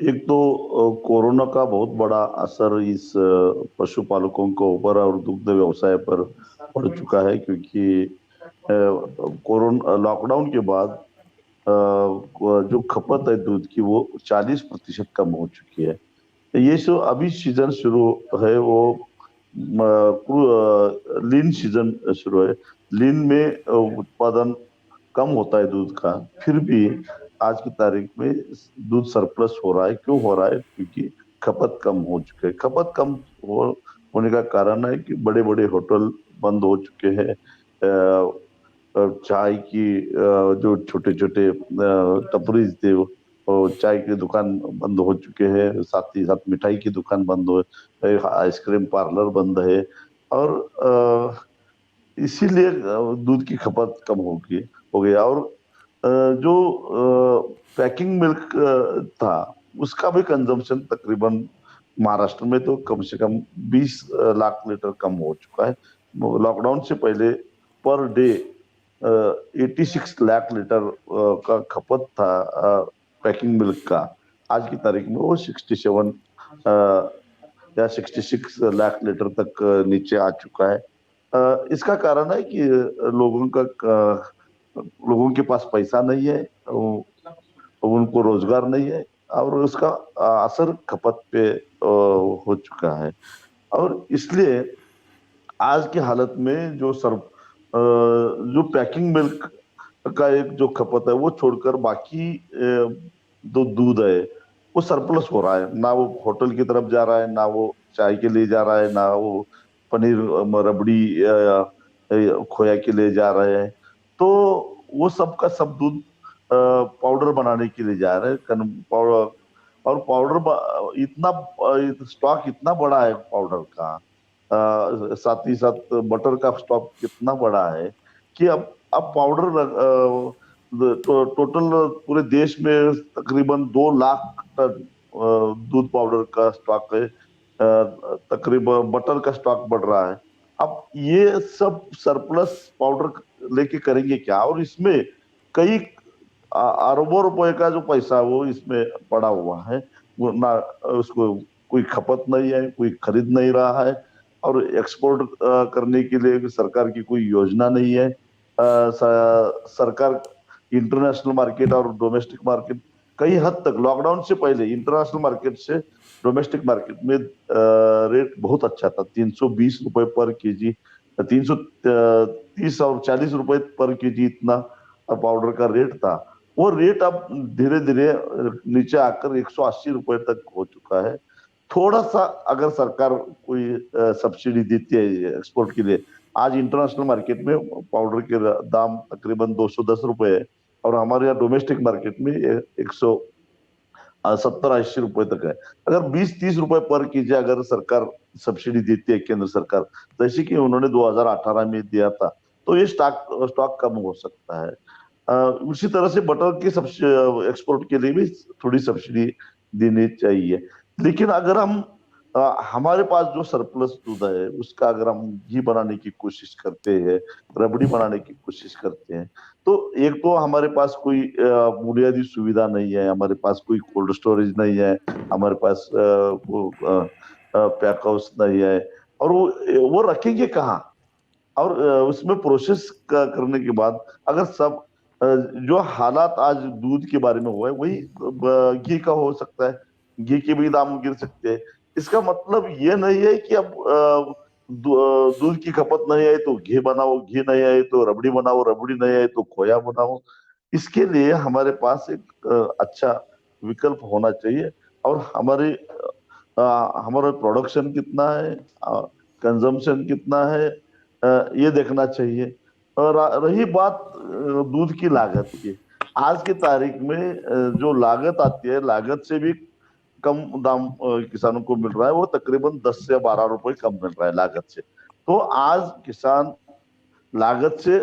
एक तो कोरोना का बहुत बड़ा असर इस पशुपालकों के ऊपर और दुग्ध व्यवसाय पर पड़ चुका है, क्योंकि कोरोना लॉकडाउन के बाद जो खपत है दूध की वो 40% कम हो चुकी है। ये जो अभी सीजन शुरू है वो लीन सीजन शुरू है। लीन में उत्पादन कम होता है दूध का, फिर भी आज की तारीख में दूध सरप्लस हो रहा है। क्यों हो रहा है? क्योंकि खपत कम हो चुके हैं। खपत कम हो, होने का कारण है कि बड़े बड़े होटल बंद हो चुके हैं। चाय की जो छोटे छोटे टपरीज थे वो चाय की दुकान बंद हो चुके हैं, साथ ही साथ मिठाई की दुकान बंद हो, आइसक्रीम पार्लर बंद है। और इसीलिए दूध की खपत कम हो गया। और जो पैकिंग मिल्क था उसका भी कंजम्पशन तकरीबन महाराष्ट्र में तो कम से कम 20 लाख लीटर कम हो चुका है। लॉकडाउन से पहले पर डे 86 लाख लीटर का खपत था पैकिंग मिल्क का। आज की तारीख में वो 67 या 66 लाख लीटर तक नीचे आ चुका है। इसका कारण है कि लोगों के पास पैसा नहीं है, उनको रोजगार नहीं है, और उसका असर खपत पे हो चुका है। और इसलिए आज की हालत में जो पैकिंग मिल्क का एक जो खपत है वो छोड़कर बाकी जो दूध है वो सरप्लस हो रहा है। ना वो होटल की तरफ जा रहा है, ना वो चाय के लिए जा रहा है, ना वो पनीर रबड़ी खोया के लिए जा रहे हैं। तो वो सब का सब दूध पाउडर बनाने के लिए जा रहे हैं। पाउडर, और इतना स्टॉक इतना बड़ा है पाउडर का, साथ ही साथ बटर का स्टॉक कितना बड़ा है कि अब पाउडर टोटल पूरे देश में तकरीबन 2 लाख टन दूध पाउडर का स्टॉक है। तकरीबन बटर का स्टॉक बढ़ रहा है। अब ये सब सरप्लस पाउडर लेके करेंगे क्या? और इसमें कई अरबों रुपए का जो पैसा है वो इसमें पड़ा हुआ है। वो ना उसको कोई खपत नहीं है, कोई खरीद नहीं रहा है। और एक्सपोर्ट करने के लिए सरकार की कोई योजना नहीं है। सरकार इंटरनेशनल मार्केट और डोमेस्टिक मार्केट, कई हद तक लॉकडाउन से पहले इंटरनेशनल मार्केट से डोमेस्टिक मार्केट में रेट बहुत अच्छा था। 320 रुपए पर केजी, 330 और 40 रुपए पर केजी इतना पाउडर का रेट था। वो रेट अब धीरे धीरे नीचे आकर 180 रुपए तक हो चुका है। थोड़ा सा अगर सरकार कोई सब्सिडी देती है एक्सपोर्ट के लिए, आज इंटरनेशनल मार्केट में पाउडर के दाम तकरीबन 210 रुपए है, और हमारे यहाँ डोमेस्टिक मार्केट में 170-80 रुपए तक है। अगर 20-30 रुपए पर केजी अगर सरकार सब्सिडी देती है, केंद्र सरकार, जैसे कि उन्होंने 2018 में दिया था, तो ये स्टॉक स्टॉक कम हो सकता है। उसी तरह से बटर के एक्सपोर्ट के लिए भी थोड़ी सब्सिडी देनी चाहिए। लेकिन अगर हमारे पास जो सरप्लस दूध है उसका अगर हम घी बनाने की कोशिश करते हैं, रबड़ी बनाने की कोशिश करते हैं, तो एक तो हमारे पास कोई बुनियादी सुविधा नहीं है, हमारे पास कोई कोल्ड स्टोरेज नहीं है, हमारे पास पैक हाउस नहीं है। और वो रखेंगे कहाँ? और उसमें प्रोसेस करने के बाद अगर सब जो हालात आज दूध के बारे में हुआ है वही घी का हो सकता है, घी के भी दाम गिर सकते हैं। इसका मतलब ये नहीं है कि अब दूध की खपत नहीं है तो घी बनाओ, घी नहीं है तो रबड़ी बनाओ, रबड़ी नहीं है तो खोया बनाओ। इसके लिए हमारे पास एक अच्छा विकल्प होना चाहिए। और हमारा प्रोडक्शन कितना है, कंजम्पशन कितना है, ये देखना चाहिए। और रही बात दूध की लागत की, आज की तारीख में जो लागत आती है, लागत से भी कम दाम किसानों को मिल रहा है। वो तकरीबन 10 से 12 रुपए कम मिल रहा है लागत से। तो आज किसान लागत से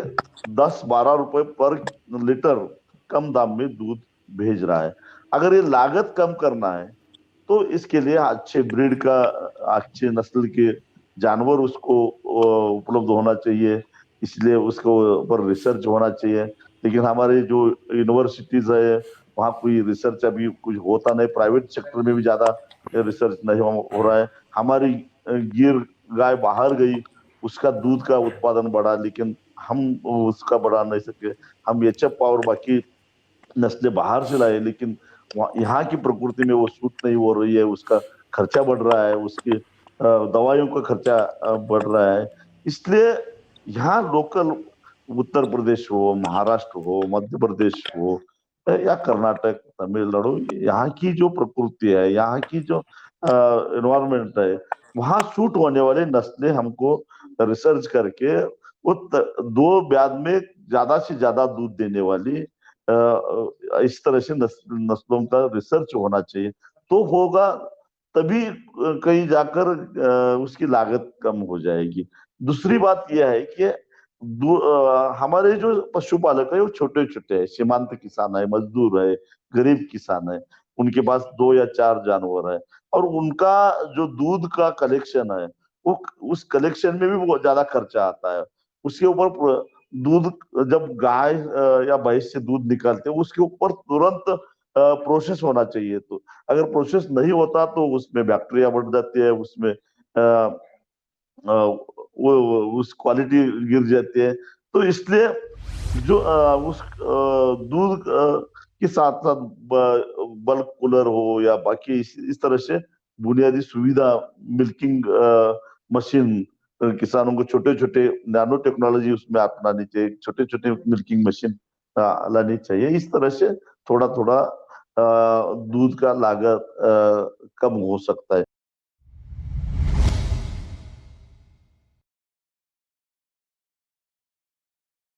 10-12 रुपए पर लीटर कम दाम में दूध भेज रहा है। अगर ये लागत कम करना है तो इसके लिए अच्छे ब्रीड का, अच्छे नस्ल के जानवर उसको उपलब्ध होना चाहिए। इसलिए उसको ऊपर रिसर्च होना चाहिए। लेकिन हमारे जो यूनिवर्सिटीज है, वहाँ कोई रिसर्च अभी कुछ होता नहीं, प्राइवेट सेक्टर में भी ज्यादा रिसर्च नहीं हो रहा है। हमारी गिर गाय बाहर गई, उसका दूध का उत्पादन बढ़ा, लेकिन हम उसका बढ़ा नहीं सके। हम एचएफ और बाकी नस्लें बाहर से लाए, लेकिन यहाँ की प्रकृति में वो सूट नहीं हो रही है, उसका खर्चा बढ़ रहा है, उसकी दवाइयों का खर्चा बढ़ रहा है। इसलिए यहाँ लोकल उत्तर प्रदेश हो, महाराष्ट्र हो, मध्य प्रदेश हो या कर्नाटक, तमिलनाडु, यहाँ की जो प्रकृति है, यहाँ की जो एनवायरमेंट है, वहाँ सूट होने वाली नस्लें हमको रिसर्च करके वो दो ब्याज में ज्यादा से ज्यादा दूध देने वाली इस तरह से नस्लों का रिसर्च होना चाहिए। तो होगा तभी कहीं जाकर उसकी लागत कम हो जाएगी। दूसरी बात यह है कि हमारे जो पशुपालक है वो छोटे छोटे है, सीमांत किसान है, मजदूर है, गरीब किसान है, उनके पास 2 या 4 जानवर है, और उनका जो दूध का कलेक्शन है वो उस कलेक्शन में भी बहुत ज्यादा खर्चा आता है। उसके ऊपर दूध, जब गाय या भैंस से दूध निकालते हैं उसके ऊपर तुरंत प्रोसेस होना चाहिए। तो अगर प्रोसेस नहीं होता तो उसमें बैक्टीरिया बढ़ जाती है, उसमें वो उस क्वालिटी गिर जाती है। तो इसलिए जो उस दूध के साथ साथ बल्क कूलर हो या बाकी इस तरह से बुनियादी सुविधा, मिल्किंग मशीन, किसानों को छोटे छोटे नैनो टेक्नोलॉजी उसमें अपनानी चाहिए, छोटे छोटे मिल्किंग मशीन लानी चाहिए। इस तरह से थोड़ा थोड़ा दूध का लागत कम हो सकता है।